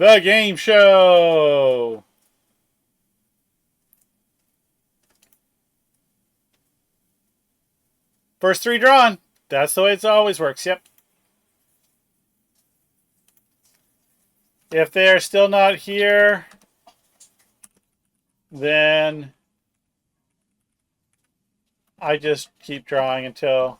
The game show. First three drawn. That's the way it always works. Yep. If they're still not here, then I just keep drawing until...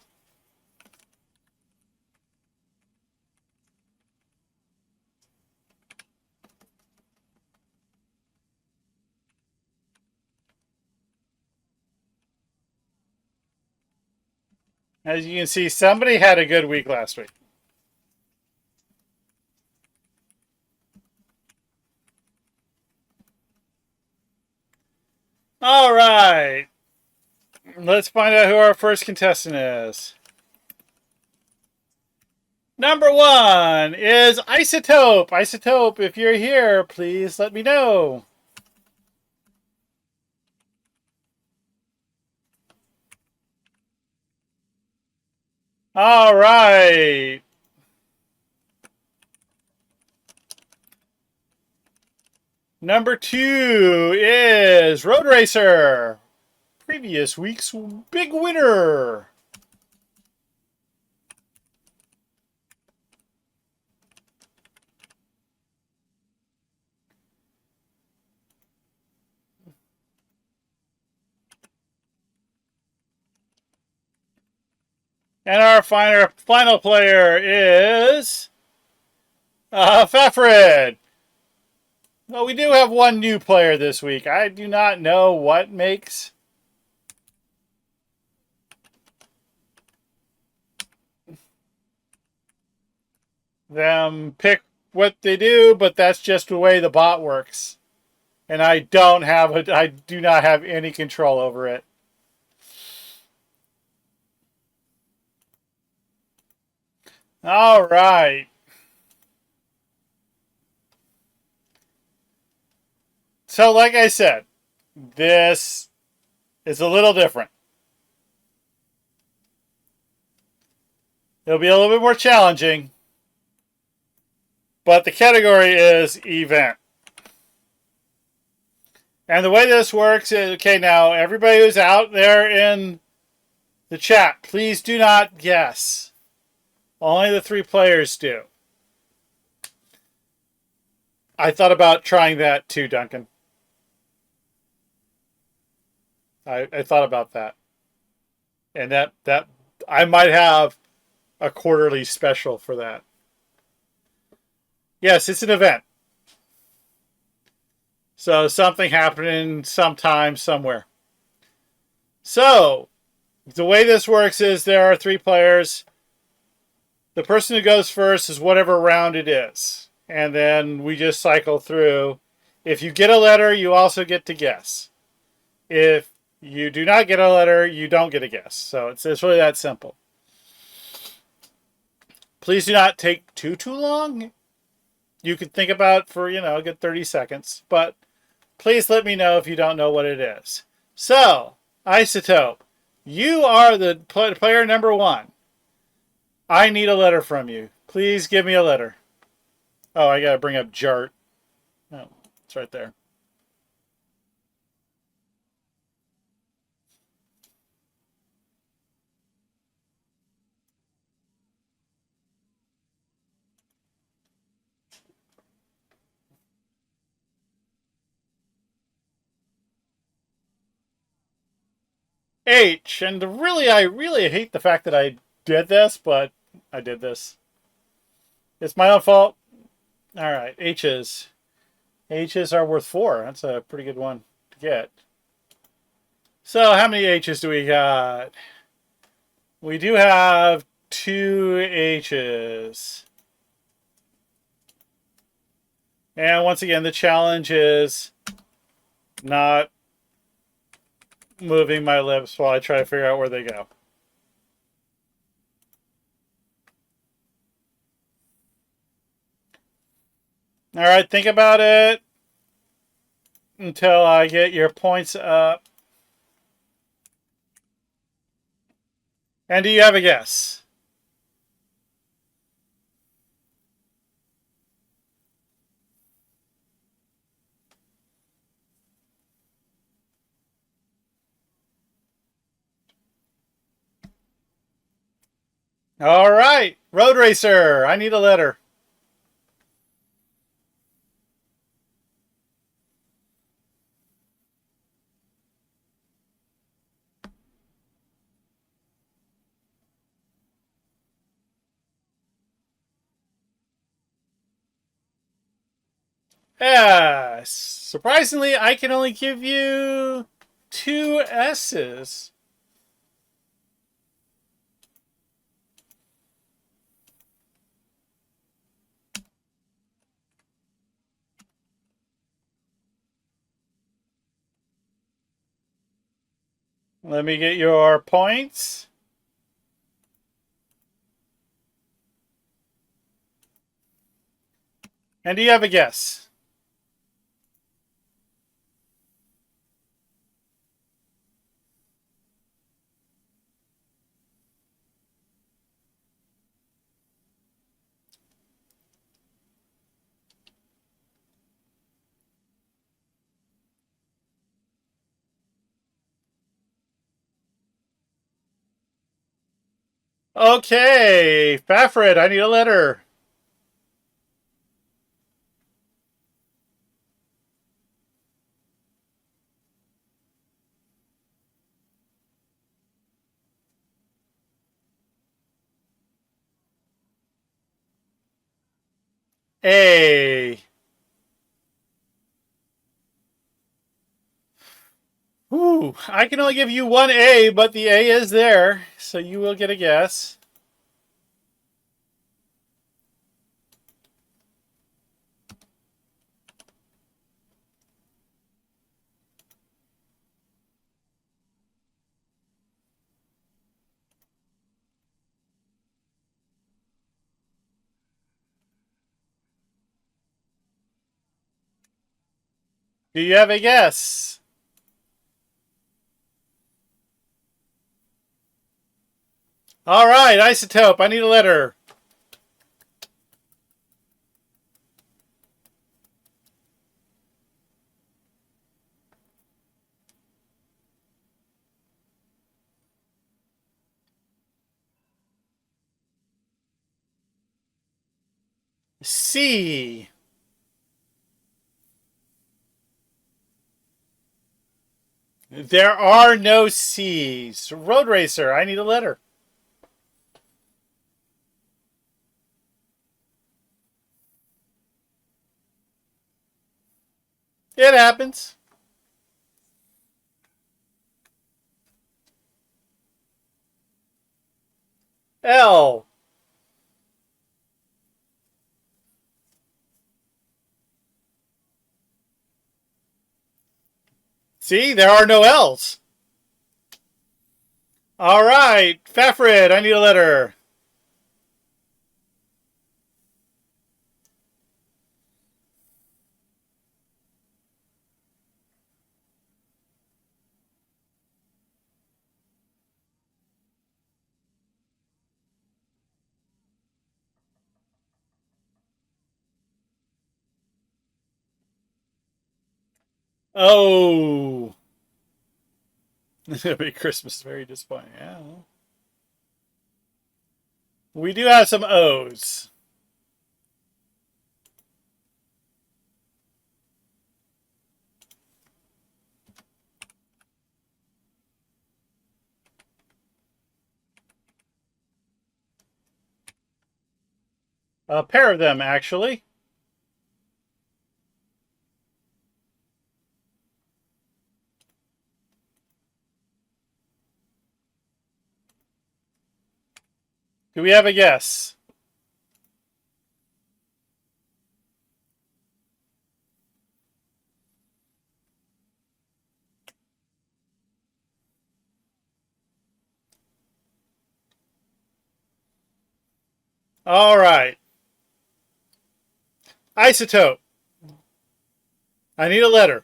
As you can see, somebody had a good week last week. All right. Let's find out who our first contestant is. Number one is Isotope. Isotope, if you're here, please let me know. All right. Number two is Road Racer. Previous week's big winner. And our final player is Fafred. Well, we do have one new player this week. I do not know what makes them pick what they do, but that's just the way the bot works. And I do not have any control over it. All right. So, like I said, this is a little different. It'll be a little bit more challenging, but the category is event. And the way this works is, okay, now everybody who's out there in the chat, please do not guess. Only the three players do. I thought about trying that too, Duncan. I thought about that. And that I might have a quarterly special for that. Yes, it's an event. So something happening sometime, somewhere. So the way this works is there are three players. The person who goes first is whatever round it is. And then we just cycle through. If you get a letter, you also get to guess. If you do not get a letter, you don't get a guess. So it's really that simple. Please do not take too long. You could think about it for, a good 30 seconds. But please let me know if you don't know what it is. So, Isotope, you are the player number one. I need a letter from you. Please give me a letter. Oh, I got to bring up Jart. Oh, it's right there. H. And I really hate the fact that I did this, but I did this. It's my own fault. All right, H's. H's are worth 4. That's a pretty good one to get. So how many H's do we got? We do have 2 H's. And once again, the challenge is not moving my lips while I try to figure out where they go. All right, think about it until I get your points up. And do you have a guess? All right. Road Racer. I need a letter. Yeah. Surprisingly, I can only give you 2 S's. Let me get your points. And do you have a guess? Okay. Fafred, I need a letter. A. Ooh, I can only give you 1 A, but the A is there, so you will get a guess. Do you have a guess? All right, Isotope, I need a letter. C. There are no C's. Road Racer, I need a letter. It happens. L. See, there are no L's. All right, Fafred, I need a letter. Oh. It'll be Christmas. Very disappointing. Yeah. We do have some O's. A pair of them, actually. Do we have a guess? All right. Isotope. I need a letter.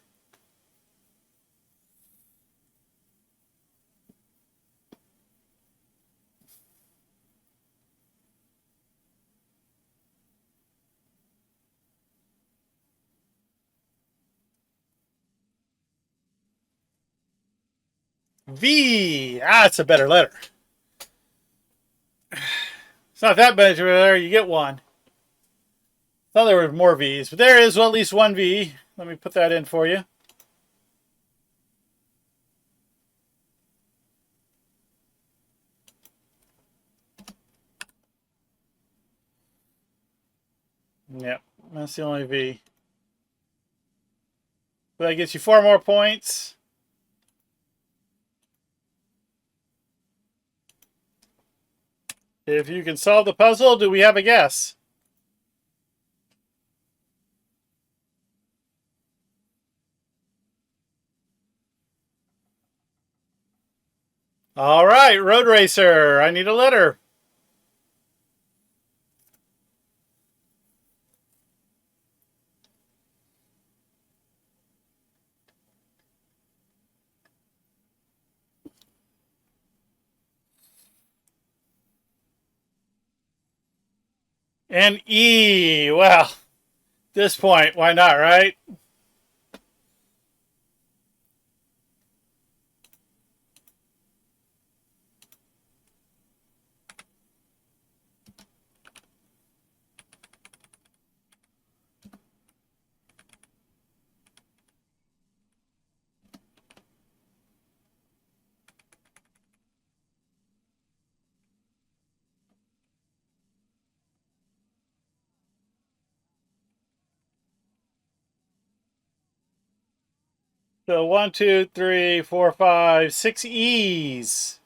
V. Ah, it's a better letter. It's not that much there. You get one. Thought there were more V's, but there is at least one V. Let me put that in for you. Yep, that's the only V. But that gets you 4 more points. If you can solve the puzzle, do we have a guess? All right, Road Racer. I need a letter. And E. Well, at this point, why not, right? So 1, 2, 3, 4, 5, 6 E's.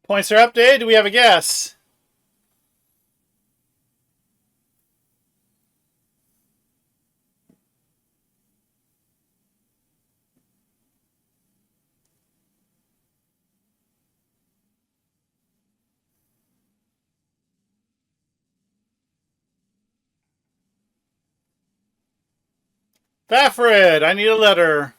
Points are updated. Do we have a guess? Baffred, I need a letter.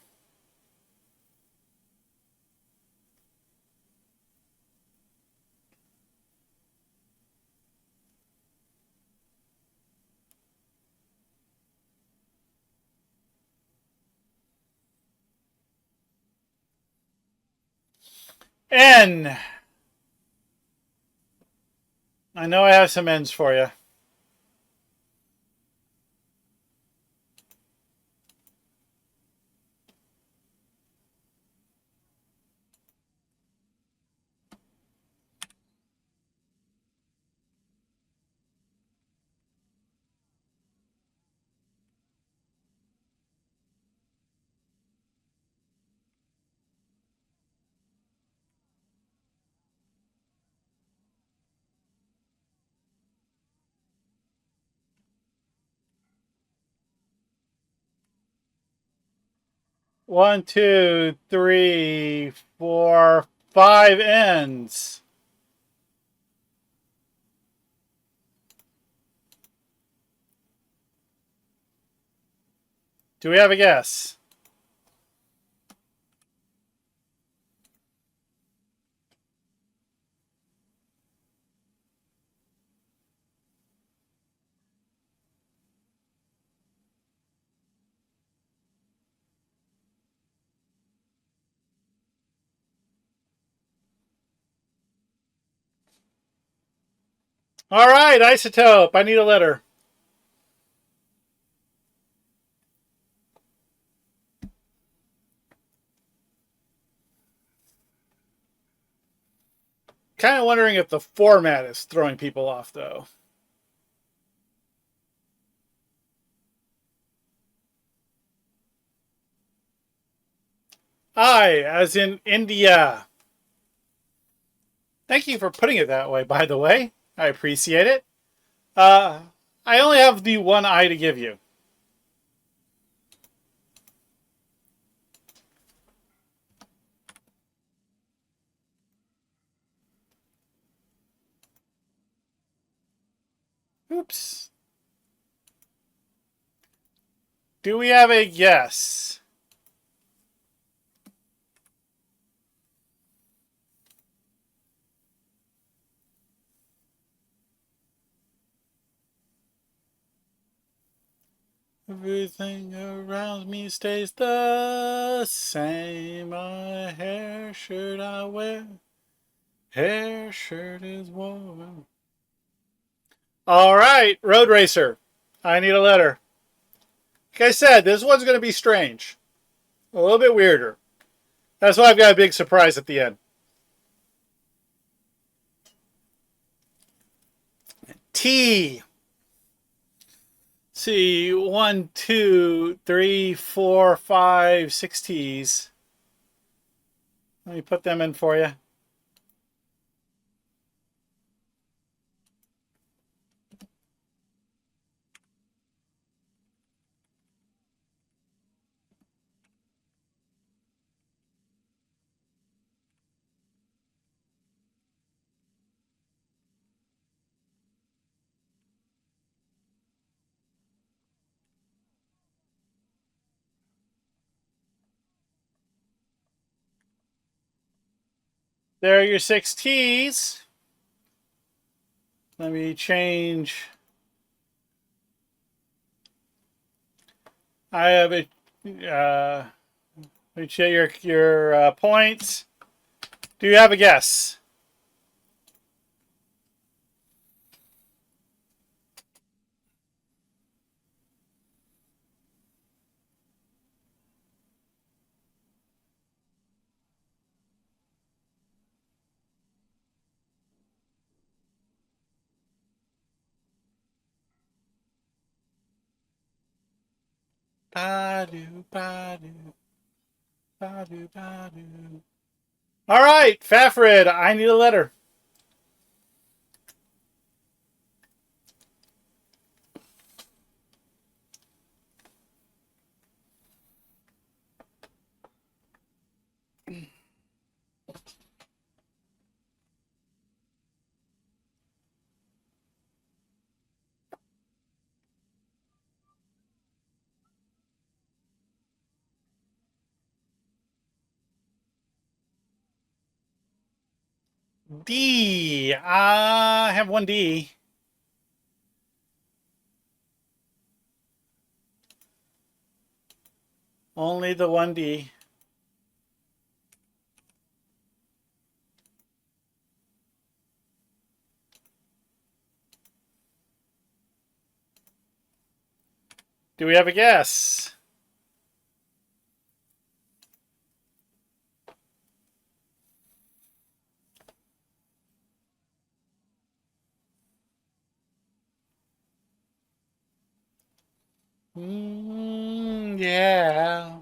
N. I know I have some N's for you. One, two, three, four, 5 N's. Do we have a guess? All right, Isotope. I need a letter. Kind of wondering if the format is throwing people off, though. I, as in India. Thank you for putting it that way, by the way. I appreciate it. I only have the one I to give you. Oops. Do we have a yes? Everything around me stays the same. My hair shirt I wear. Hair shirt is warm. All right, Road Racer. I need a letter. Like I said, this one's going to be strange. A little bit weirder. That's why I've got a big surprise at the end. T. See, 1, 2, 3, 4, 5, 6 T's. Let me put them in for you. There are your 6 T's. Let me change. I have it. Let me check your points. Do you have a guess? Ba-do, ba-do, ba-do, ba-do. All right, Fafrid, I need a letter. D. I have one D. Only the one D. Do we have a guess? Yeah.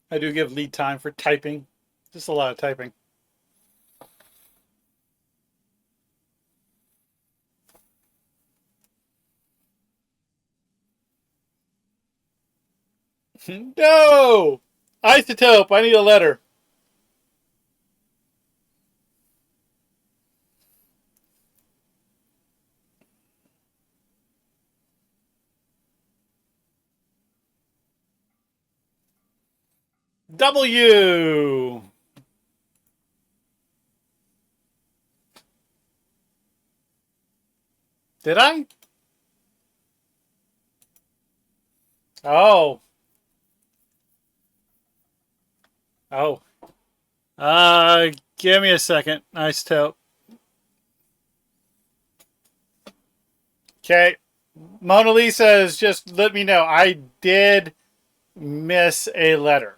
I do give lead time for typing. Just a lot of typing. No! Isotope, I need a letter. W. Did I? Oh. Oh. Give me a second. Isotope. Okay. Mona Lisa has just let me know. I did miss a letter.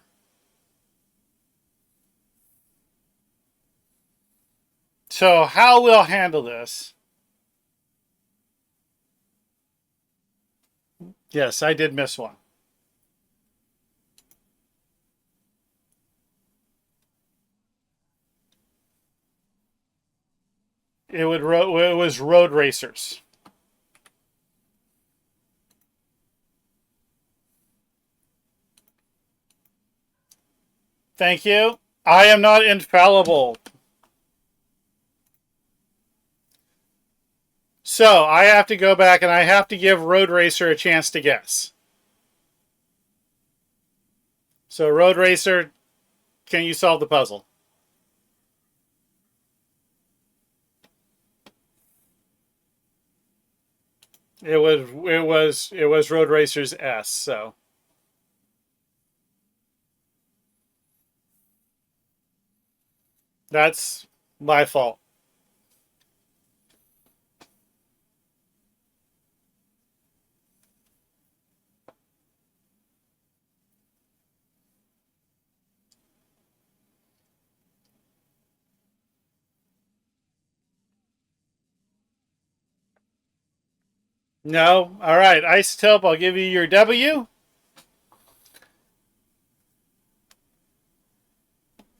So how we'll handle this. Yes, I did miss one. It was Road Racers. Thank you. I am not infallible. So I have to go back and I have to give Road Racer a chance to guess. So Road Racer, can you solve the puzzle? It was Road Racers S. So that's my fault. No. All right, Isotope. I'll give you your W.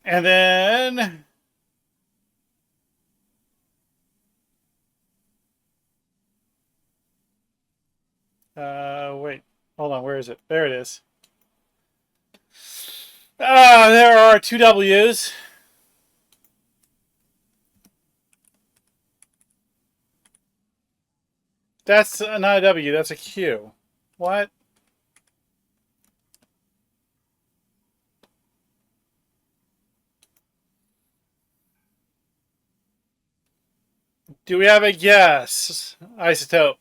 And then wait. Hold on. Where is it? There it is. There are two W's. That's not a W. That's a Q. What? Do we have a guess? Isotope.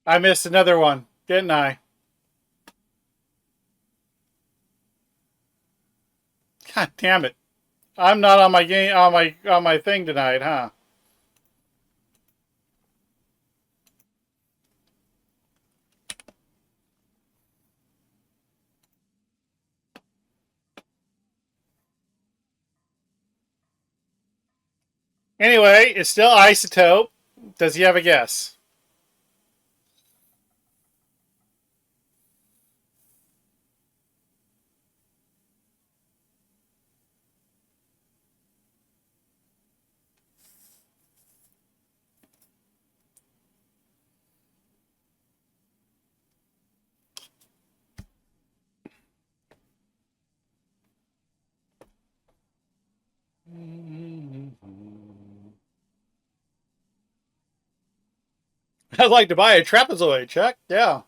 I missed another one, didn't I? God damn it! I'm not on my game on my thing tonight, huh? Anyway, it's still Isotope. Does he have a guess? I'd like to buy a trapezoid, Chuck. Yeah.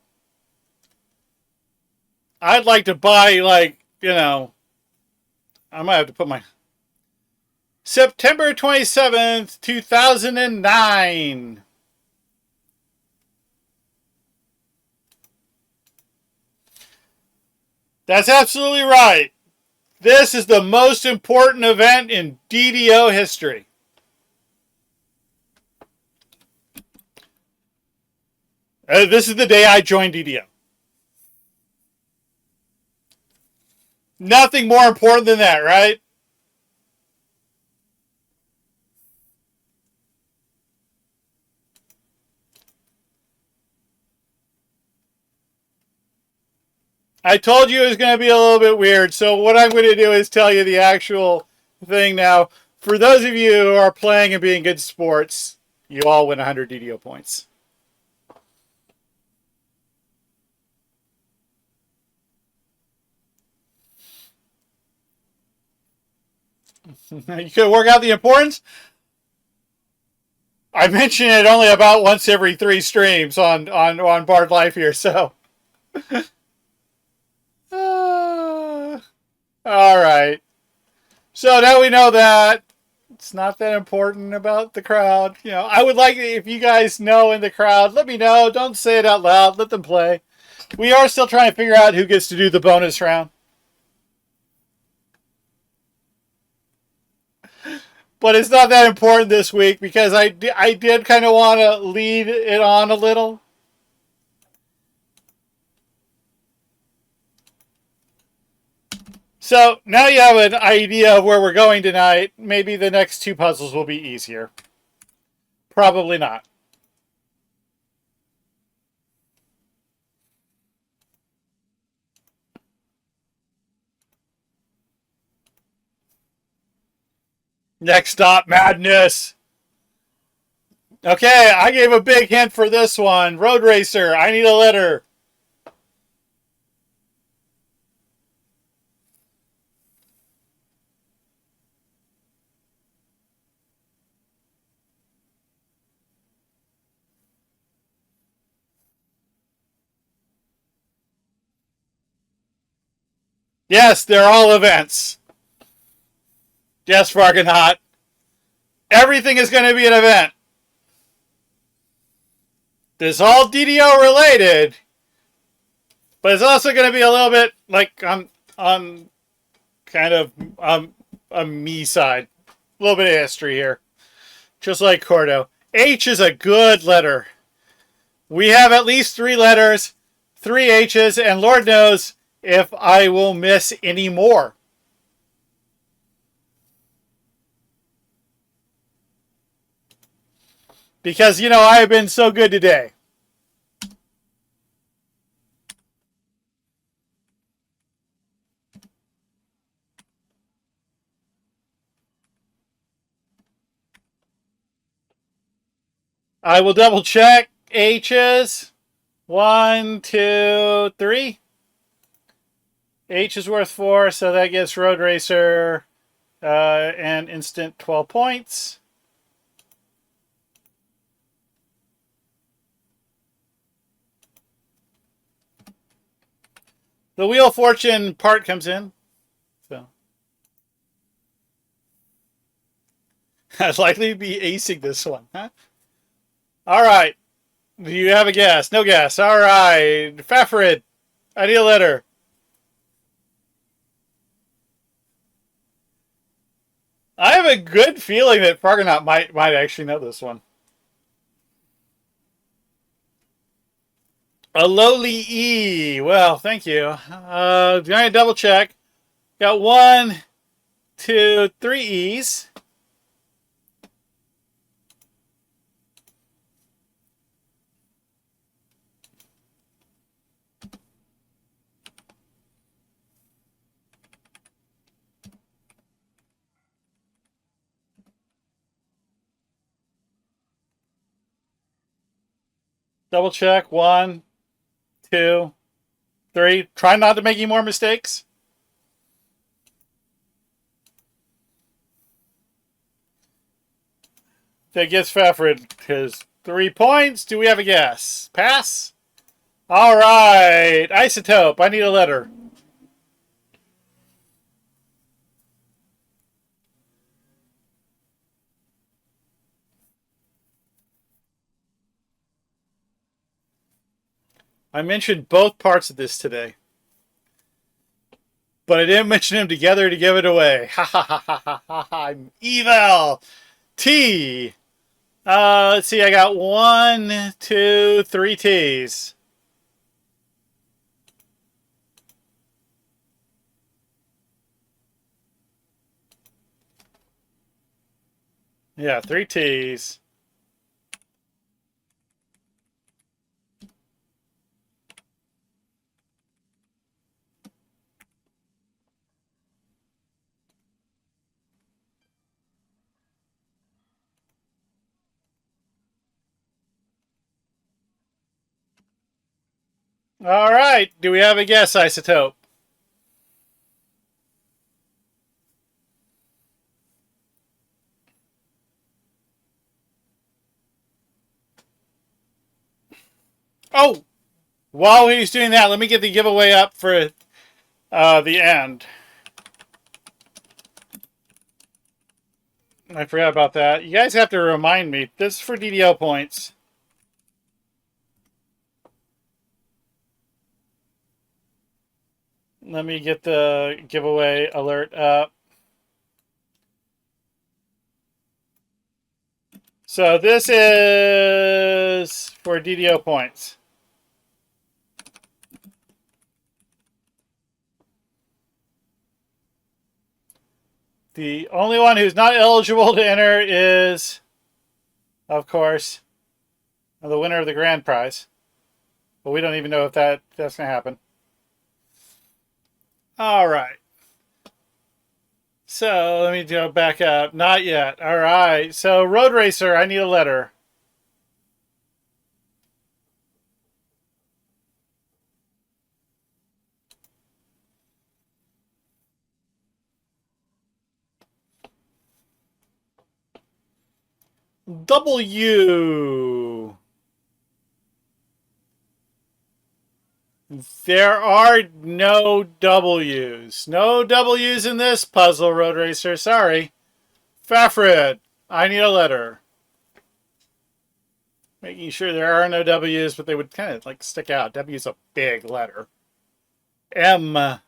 I'd like to buy, like, I might have to put my September 27th, 2009. That's absolutely right. This is the most important event in DDO history. This is the day I joined DDO. Nothing more important than that, right? I told you it was going to be a little bit weird, so what I'm going to do is tell you the actual thing now. For those of you who are playing and being good sports, you all win 100 DDO points. You could work out the importance. I mention it only about once every 3 streams on Bard Life here, so. All right. So now we know that it's not that important about the crowd. I would like, if you guys know in the crowd, let me know. Don't say it out loud. Let them play. We are still trying to figure out who gets to do the bonus round. But it's not that important this week because I did kind of want to lead it on a little. So now you have an idea of where we're going tonight. Maybe the next 2 puzzles will be easier. Probably not. Next stop, madness. Okay, I gave a big hint for this one. Road Racer, I need a letter. Yes, they're all events. Yes, Farganot. Everything is going to be an event. This is all DDO related, but it's also going to be a little bit like on kind of a me side. A little bit of history here. Just like Cordo. H is a good letter. We have at least 3 letters, 3 H's, and Lord knows if I will miss any more. Because, you know, I have been so good today. I will double check H's. 1, 2, 3. H is worth 4, so that gives Road Racer an instant 12 points. The Wheel of Fortune part comes in. So I'd likely be acing this one, huh? All right. Do you have a guess? No guess. All right. Fafrid, I need a letter. I have a good feeling that Fargonaut might actually know this one. A lowly E. Well, thank you. Gonna double check. Got 1, 2, 3 E's. Double check. 1, 2, 3. Try not to make any more mistakes. That gives Fafrid his 3 points. Do we have a guess? Pass? All right. Isotope. I need a letter. I mentioned both parts of this today. But I didn't mention them together to give it away. Ha ha ha ha ha ha. I'm evil. T. Let's see. I got 1, 2, 3 T's. Yeah, 3 T's. All right. Do we have a guess, Isotope? Oh, while he's doing that, let me get the giveaway up for the end. I forgot about that. You guys have to remind me. This is for DDO points. Let me get the giveaway alert up. So this is for DDO points. The only one who's not eligible to enter is, of course, the winner of the grand prize. But we don't even know if that's going to happen. All right. So let me go back up. Not yet. All right. So Road Racer, I need a letter. W. There are no W's. No W's in this puzzle, Road Racer. Sorry. Fafrid, I need a letter. Making sure there are no W's, but they would kind of like stick out. W is a big letter. M.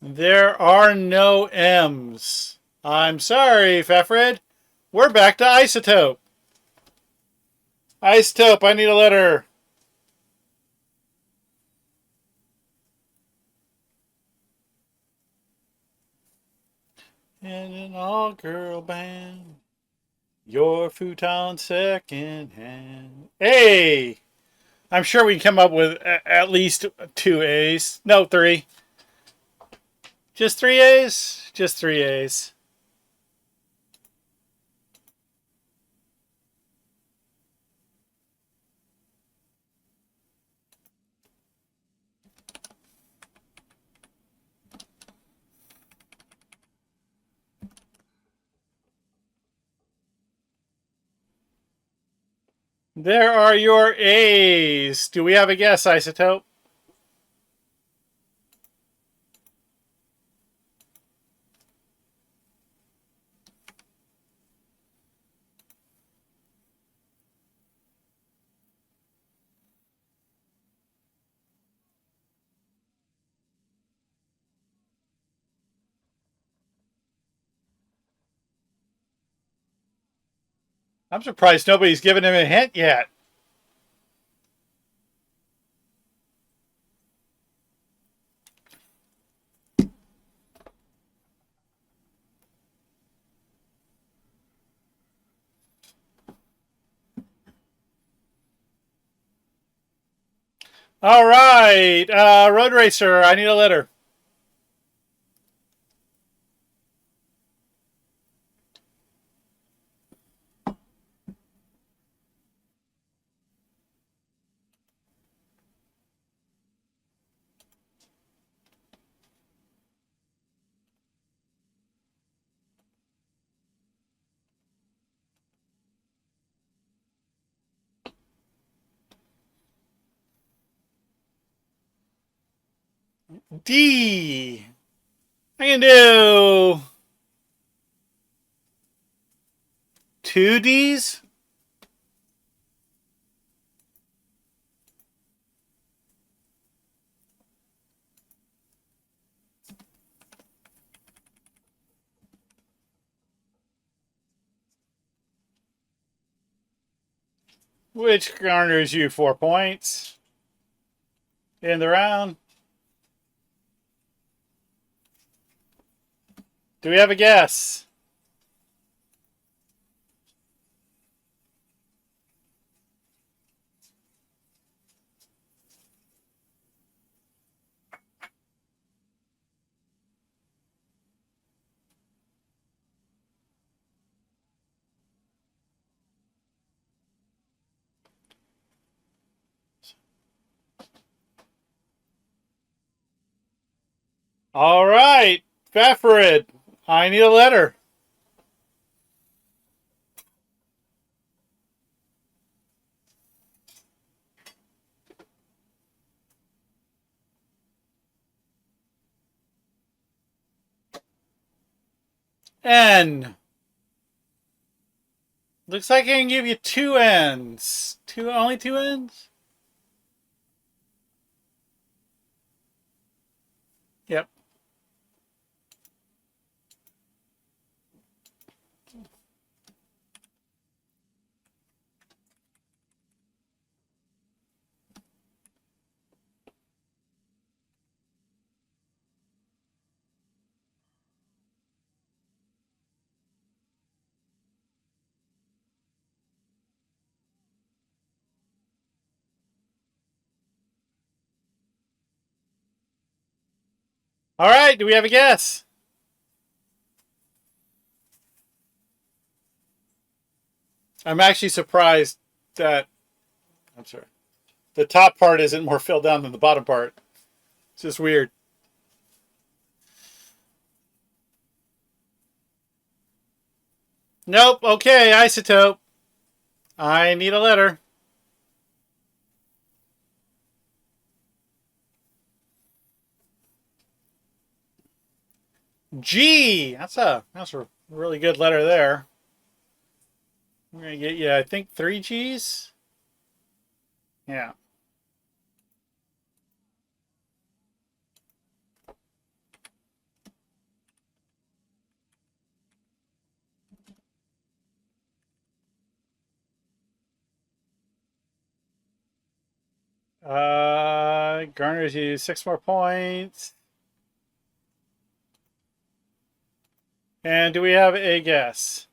There are no M's. I'm sorry, Fafrid. We're back to Isotope. Isotope, I need a letter. In an all-girl band. Your futon second hand. A. I'm sure we can come up with at least 2 A's. No, 3. Just 3 A's? Just 3 A's. There are your A's. Do we have a guess, Isotope? I'm surprised nobody's given him a hint yet. All right, Road Racer, I need a letter. D. I can do 2 D's. Which garners you 4 points in the round. Do we have a guess? All right, Fafrid, I need a letter. N. Looks like I can give you 2 N's. Only 2 N's? Yep. All right, do we have a guess? I'm actually surprised that, I'm sorry, the top part isn't more filled down than the bottom part. It's just weird. Nope. Okay, Isotope. I need a letter. G. That's a really good letter there. We're gonna get you, I think, 3 G's. Yeah. Garners you 6 more points. And do we have a guess?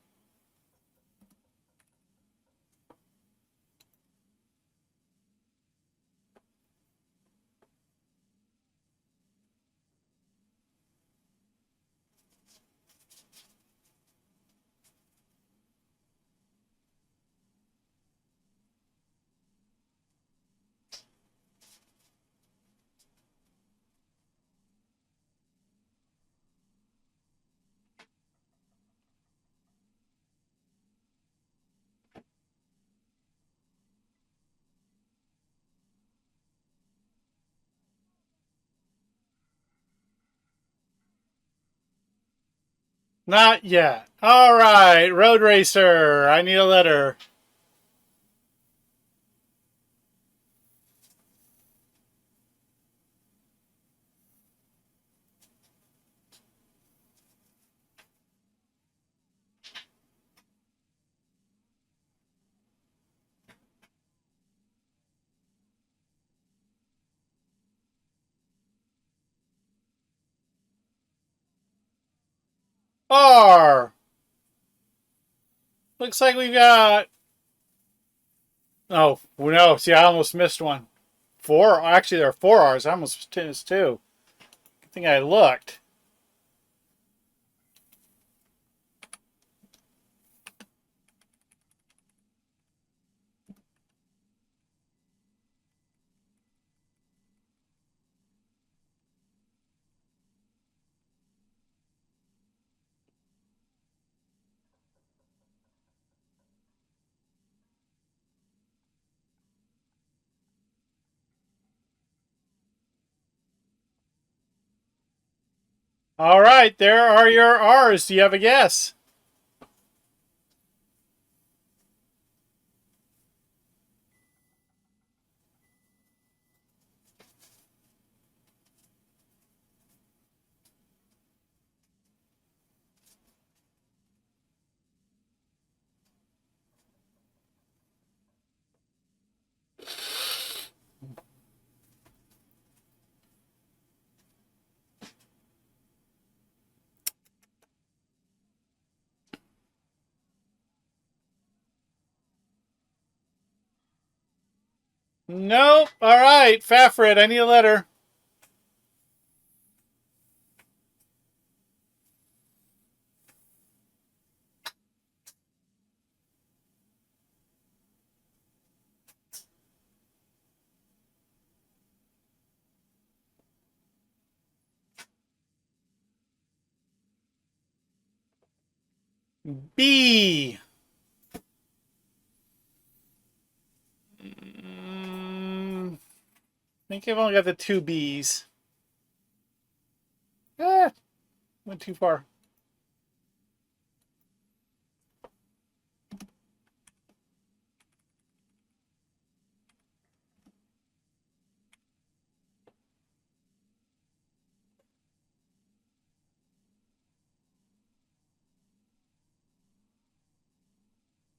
Not yet. All right, Road Racer. I need a letter. R. Looks like we've got. Oh no! See, I almost missed one. 4. Actually, there are 4 R's. I almost missed 2. I think I looked. All right, there are your R's. Do you have a guess? Nope. All right, Fafred, I need a letter. B. I think I've only got the 2 B's. Went too far.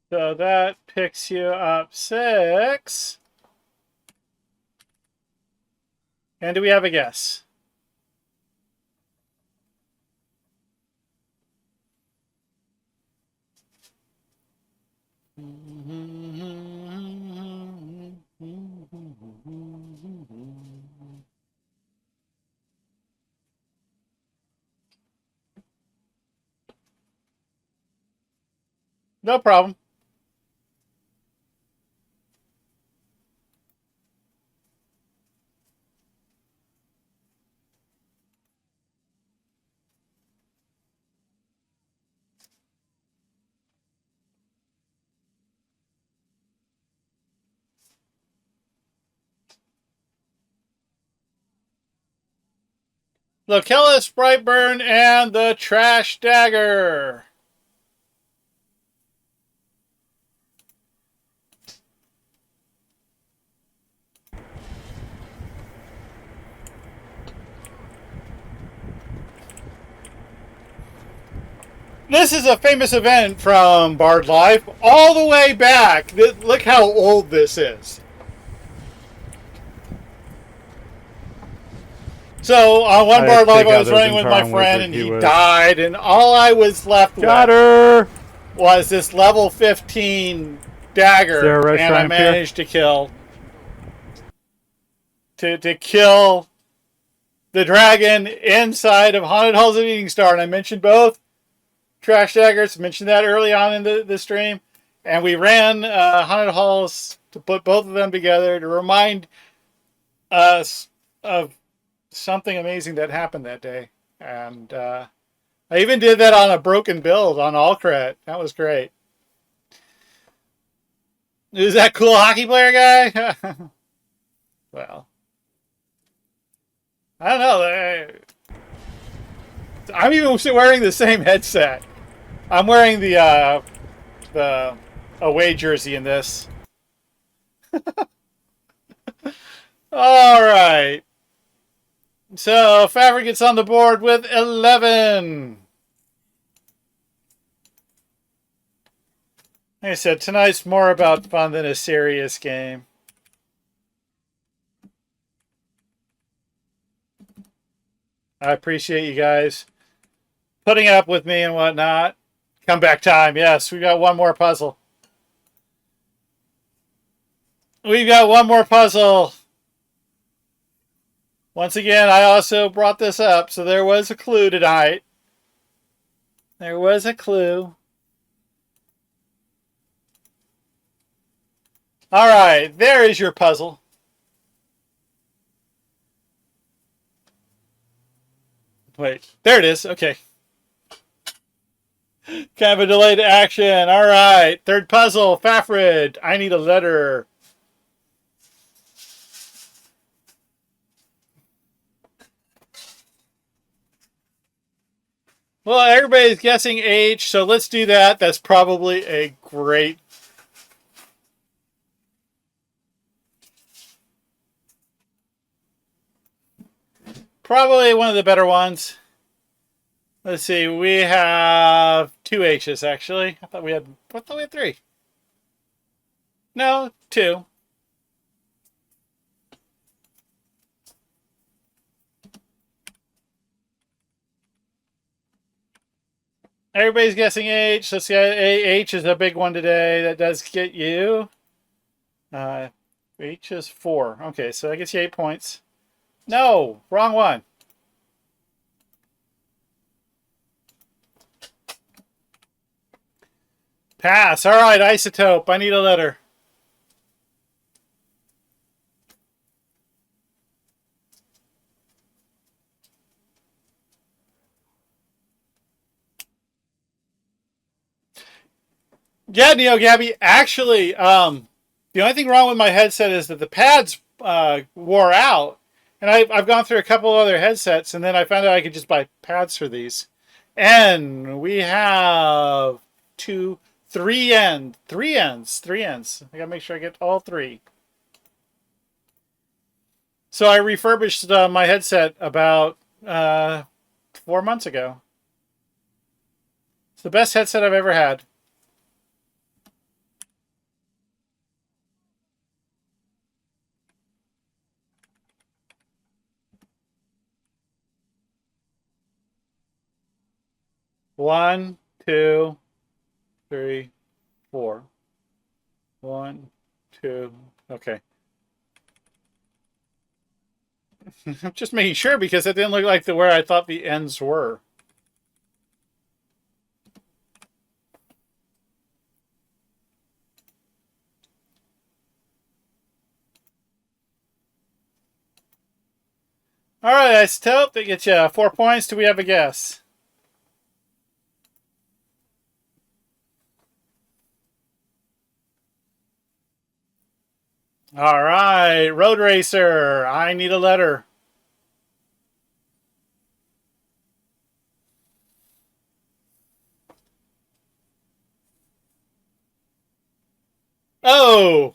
So that picks you up 6. And do we have a guess? No problem. Lokellis, Brightburn, and the Trash Dagger. This is a famous event from Bard Life all the way back. Look how old this is. So on one Bard Life, I was running with my friend, and he died, and all I was left with was this level 15 dagger, and I managed to kill to kill the dragon inside of Haunted Halls of Eveningstar. And I mentioned both Trash Daggers, mentioned that early on in the stream, and we ran Haunted Halls to put both of them together to remind us of something amazing that happened that day. And I even did that on a broken build on Allcret. That was great. Is that cool hockey player guy? Well, I don't know. I'm even wearing the same headset. I'm wearing the away jersey in this. All right. So Fabric gets on the board with 11. Like I said, tonight's more about fun than a serious game. I appreciate you guys putting up with me and whatnot. Comeback time. Yes, we got one more puzzle. We've got one more puzzle. Once again, I also brought this up, so there was a clue tonight. There was a clue. All right, there is your puzzle. Wait, there it is. Okay. Kind of a delayed action. All right, third puzzle. Fafrid, I need a letter. Well, everybody's guessing H, so let's do that. That's probably a great... Probably one of the better ones. Let's see. We have 2 H's, actually. I thought we had 3. No, 2. Everybody's guessing H. Let's see. H is a big one today. That does get you. H is 4. Okay, so that gets you 8 points. No, wrong one. Pass. All right, Isotope. I need a letter. Yeah, Neo Gabby. Actually, the only thing wrong with my headset is that the pads wore out. And I've gone through a couple other headsets, and then I found out I could just buy pads for these. And we have 3 ends. I gotta make sure I get all 3. So I refurbished my headset about 4 months ago. It's the best headset I've ever had. One, 2, 3, 4. 1, 2. Okay. I'm just making sure because it didn't look like where I thought the ends were. All right, Isotope. That gets you 4 points. Do we have a guess? All right, Road Racer. I need a letter. Oh!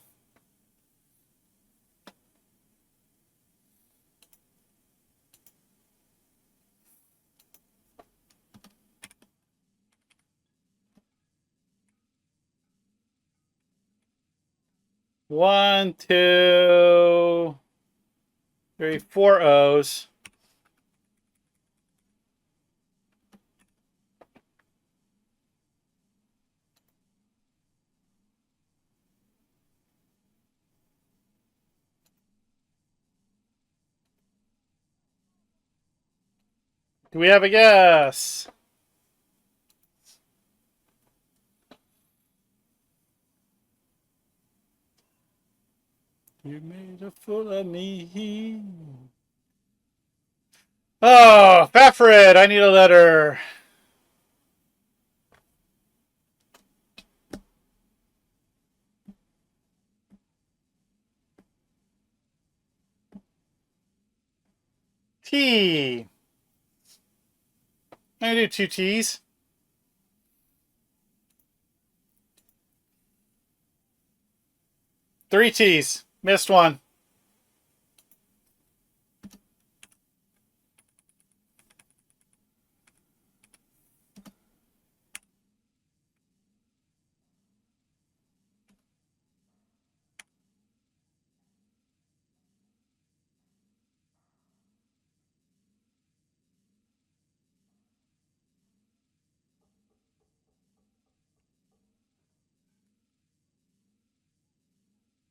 One, two, three, four O's. Do we have a guess? You made a fool of me. Oh, Fafred, I need a letter. T. I'm gonna do two T's. Three T's. Missed one.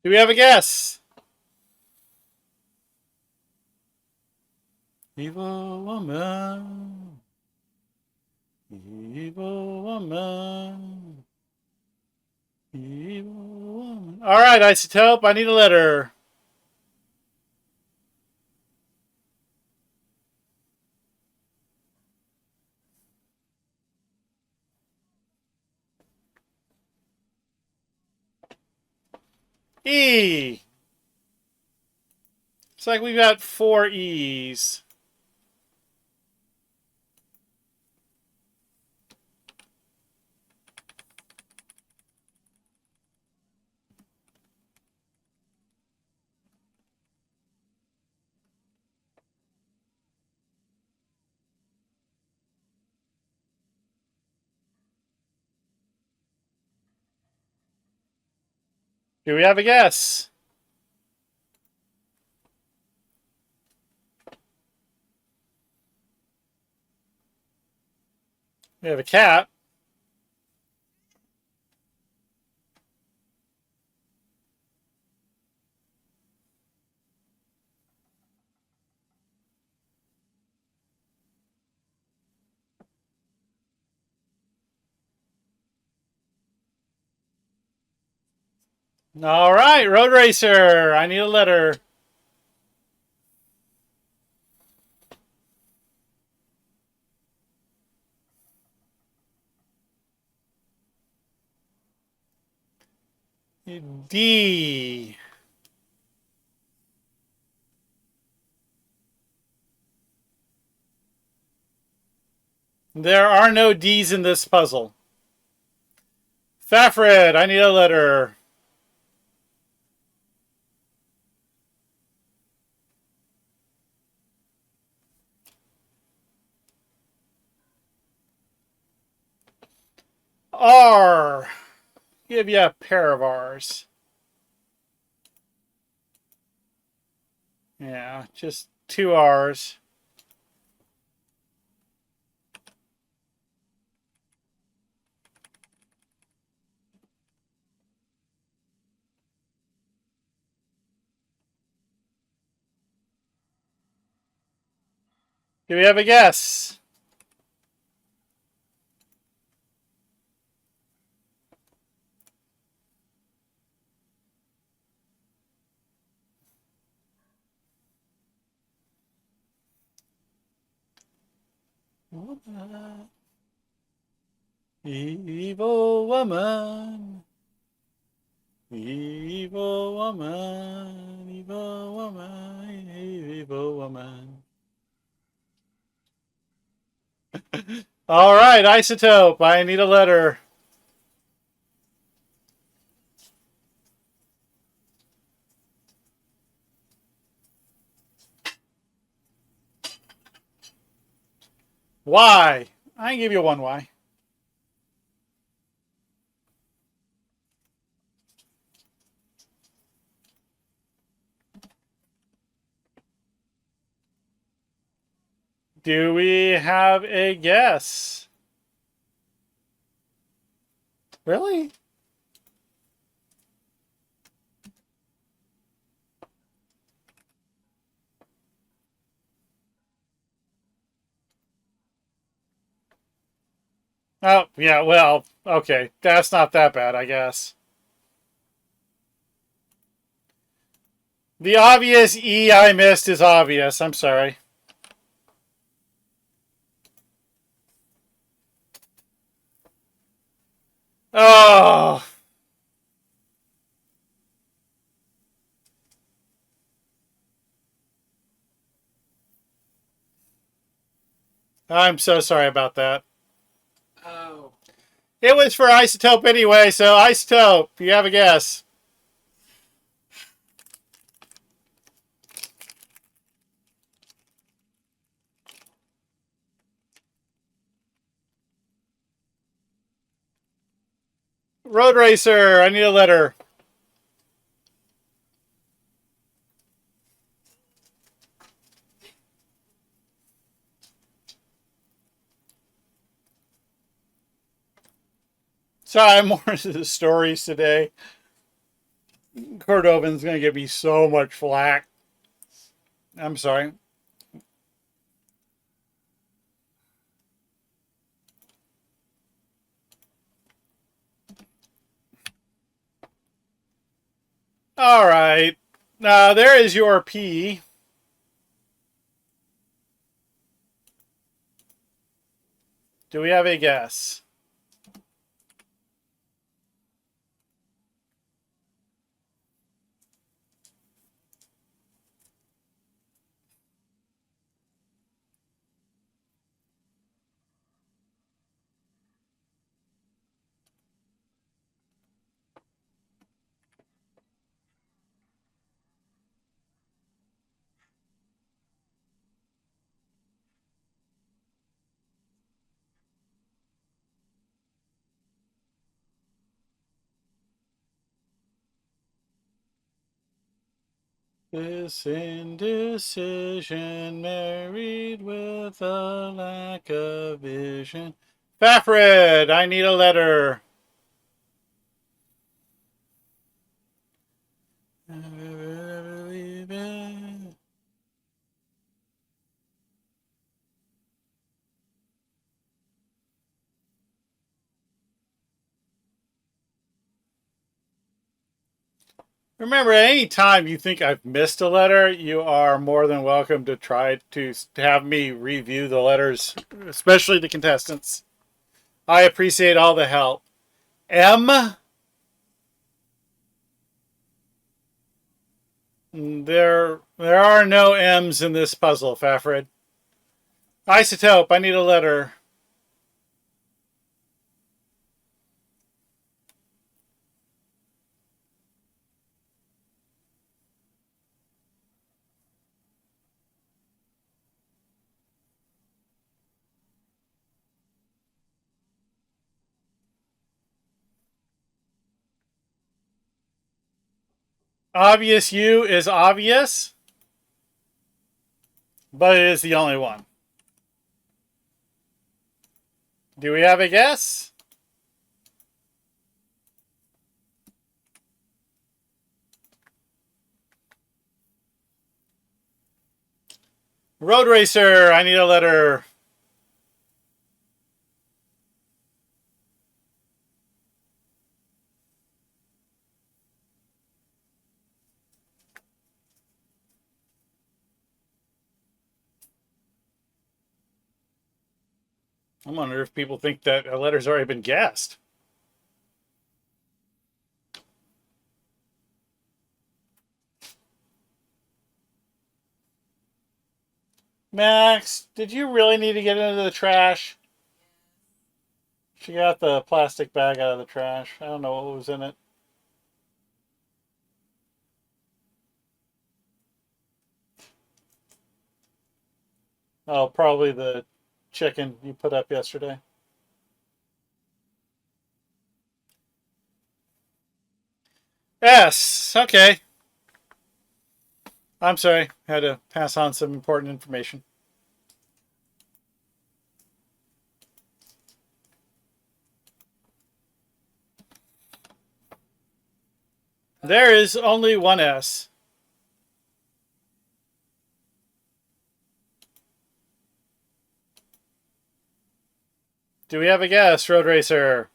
Do we have a guess? Evil woman. Evil woman. Evil woman. All right, Isotope, I need a letter. E. It's like we've got four E's. Do we have a guess? We have a cat. All right, Road Racer. I need a letter. D. There are no D's in this puzzle. Fafred, I need a letter. R. Give you a pair of R's. Yeah, just two R's. Do we have a guess? Woman. Evil woman. Evil woman. Evil woman. Evil woman. All right, Isotope. I need a letter. Y. I can give you one Y. Do we have a guess? Really? Oh, yeah, well, okay. That's not that bad, I guess. The obvious E I missed is obvious. I'm sorry. Oh, I'm so sorry about that. Oh, It was for Isotope anyway, so Isotope, you have a guess. Road Racer, I need a letter. Sorry, I'm more into the stories today. Cordovan's going to give me so much flack. I'm sorry. All right. There is your P. Do we have a guess? This indecision married with a lack of vision. Fafred, I need a letter. Remember, any time you think I've missed a letter, you are more than welcome to try to have me review the letters, especially the contestants. I appreciate all the help. M? There are no M's in this puzzle, Fafred. Isotope, I need a letter. Obvious U is obvious, but it is the only one. Do we have a guess? Road Racer, I need a letter. I wonder if people think that a letter's already been guessed. Max, did you really need to get into the trash? She got the plastic bag out of the trash. I don't know what was in it. Oh, probably the chicken you put up yesterday. Yes. Okay. I'm sorry. Had to pass on some important information. There is only one S. Do we have a guess, Road Racer?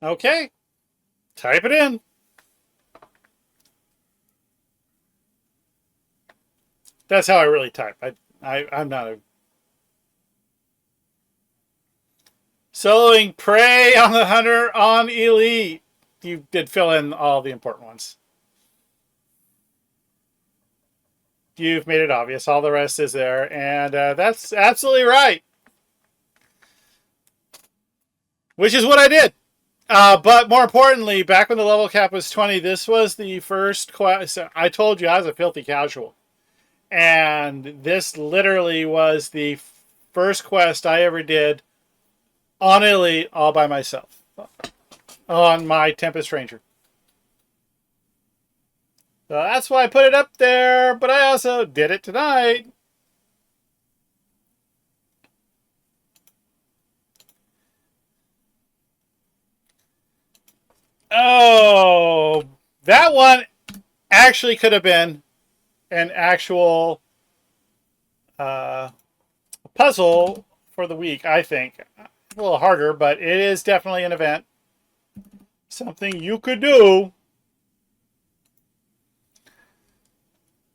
Okay. Type it in. That's how I really type. I'm not a soloing Prey on the Hunter on Elite. You did fill in all the important ones. You've made it obvious. All the rest is there. And that's absolutely right. Which is what I did. But more importantly, back when the level cap was 20, this was the first quest. I told you I was a filthy casual. And this literally was the first quest I ever did on Elite all by myself. On my Tempest Ranger. So that's why I put it up there, but I also did it tonight. Oh, that one actually could have been an actual puzzle for the week, I think. A little harder, but it is definitely an event. Something you could do.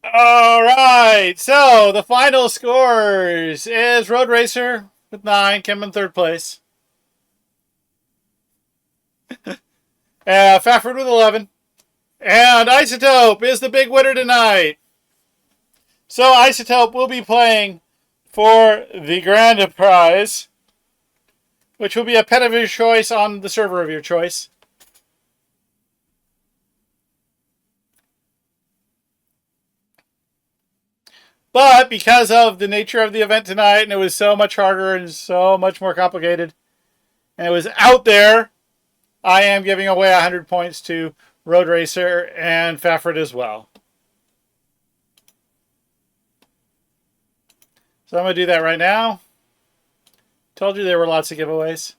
All right, so the final scores is Road Racer with 9, Kim in third place. Fafford with 11. And Isotope is the big winner tonight. So Isotope will be playing for the grand prize, which will be a pet of your choice on the server of your choice. But because of the nature of the event tonight, and it was so much harder and so much more complicated, and it was out there, I am giving away 100 points to Road Racer and Fafford as well. So I'm going to do that right now. Told you there were lots of giveaways.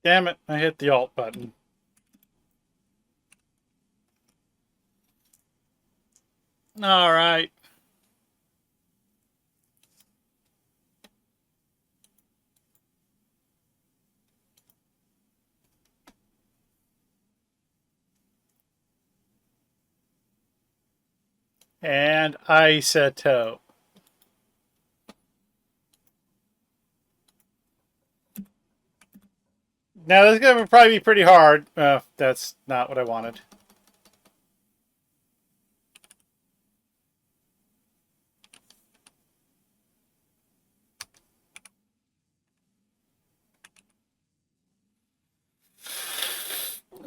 Damn it, I hit the Alt button. All right. And Isotope. Now, this is going to probably be pretty hard. That's not what I wanted.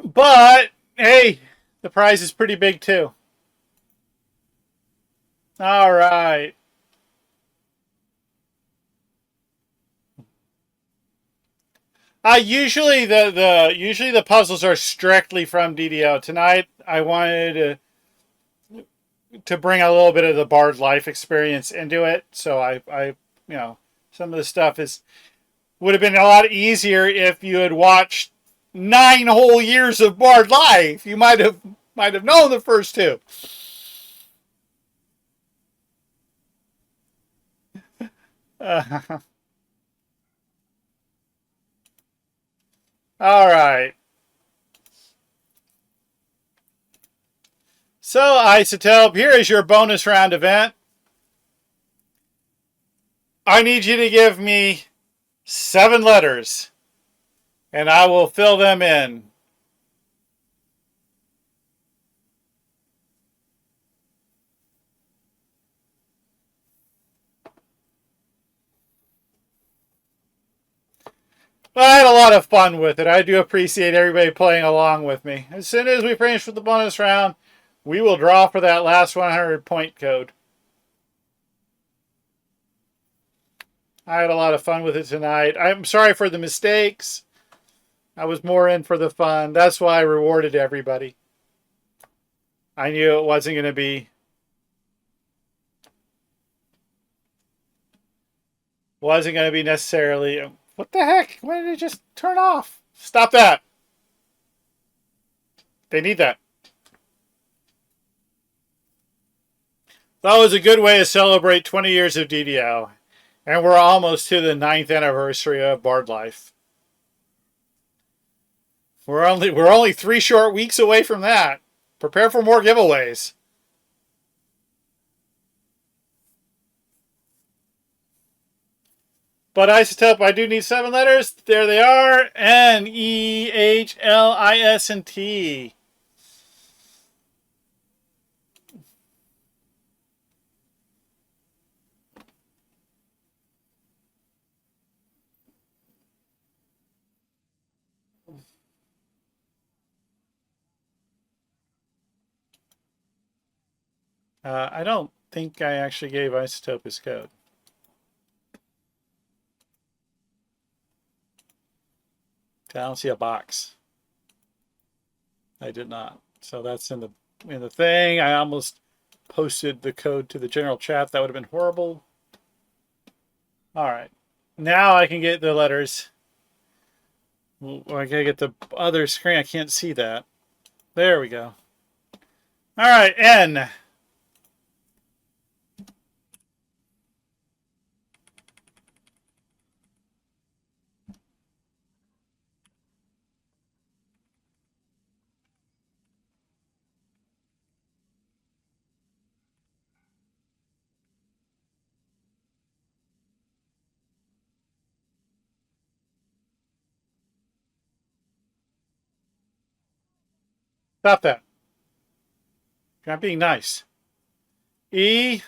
But, hey, the prize is pretty big, too. All right. Usually the puzzles are strictly from DDO. Tonight I wanted to bring a little bit of the Bard life experience into it. So I some of the stuff would have been a lot easier if you had watched 9 whole years of Bard life. You might have known the first two. All right. So, Isotope, here is your bonus round event. I need you to give me 7 letters, and I will fill them in. Well, I had a lot of fun with it. I do appreciate everybody playing along with me. As soon as we finish with the bonus round, we will draw for that last 100-point code. I had a lot of fun with it tonight. I'm sorry for the mistakes. I was more in for the fun. That's why I rewarded everybody. I knew it wasn't going to be necessarily. What the heck? Why did it just turn off? Stop that. They need that. That was a good way to celebrate 20 years of DDO. And we're almost to the 9th anniversary of Bard Life. We're only 3 short weeks away from that. Prepare for more giveaways. But Isotope, I do need 7 letters. There they are. N-E-H-L-I-S-T. I don't think I actually gave Isotope his code. I don't see a box. I did not. So that's in the thing. I almost posted the code to the general chat. That would have been horrible. All right. Now I can get the letters. I gotta get the other screen. I can't see that. There we go. All right, N. Stop that. I'm being nice. E.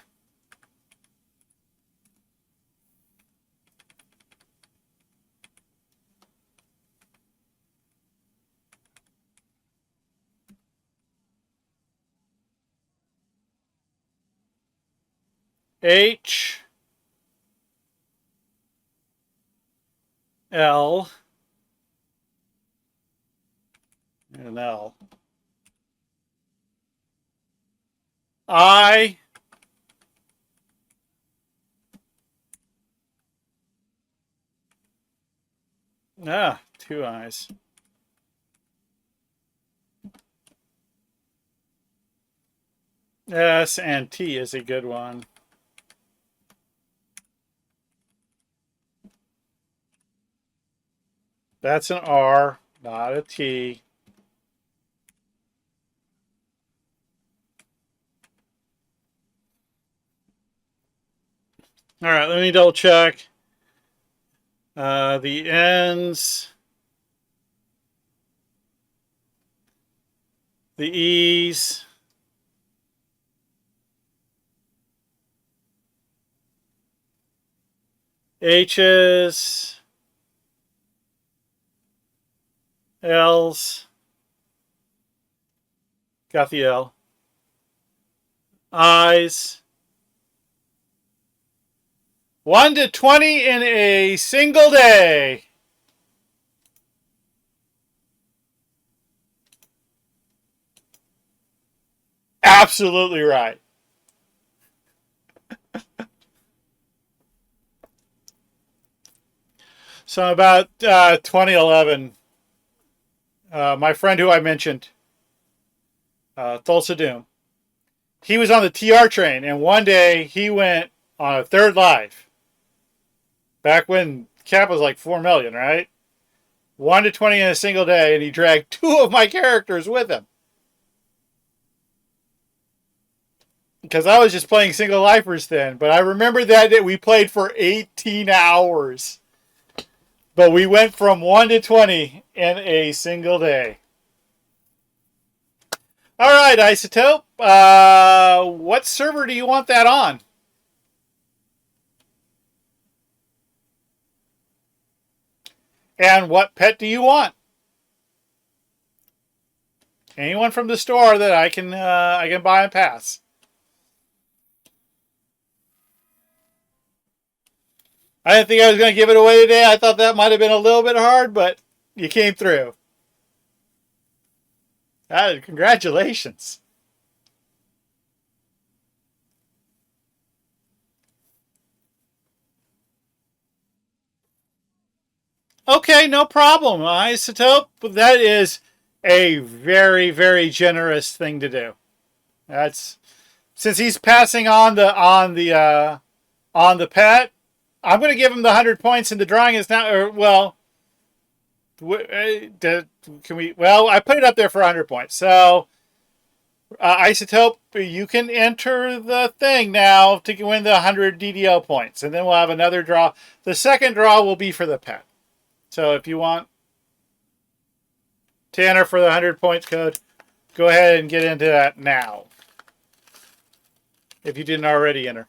H. L. And L. I. Ah, 2 I's. S and T is a good one. That's an R, not a T. All right, let me double check. The N's, the E's, H's, L's, got the L, I's, 1 to 20 in a single day. Absolutely right. So about 2011, my friend who I mentioned, Thulsa Doom, he was on the TR train, and one day he went on a 3rd live. Back when cap was like 4 million, right? 1 to 20 in a single day, and he dragged 2 of my characters with him. Because I was just playing single lifers then. But I remember that we played for 18 hours. But we went from 1 to 20 in a single day. All right, Isotope. What server do you want that on? And what pet do you want? Anyone from the store that I can buy and pass. I didn't think I was going to give it away today. I thought that might have been a little bit hard, but you came through. Congratulations. Okay, no problem, Isotope. That is a very, very generous thing to do. That's since he's passing on the pet. I'm going to give him the 100 points, and the drawing is now. Can we? Well, I put it up there for 100 points. So, Isotope, you can enter the thing now to win the 100 DDO points, and then we'll have another draw. The second draw will be for the pet. So, if you want to enter for the 100 points code, go ahead and get into that now. If you didn't already enter.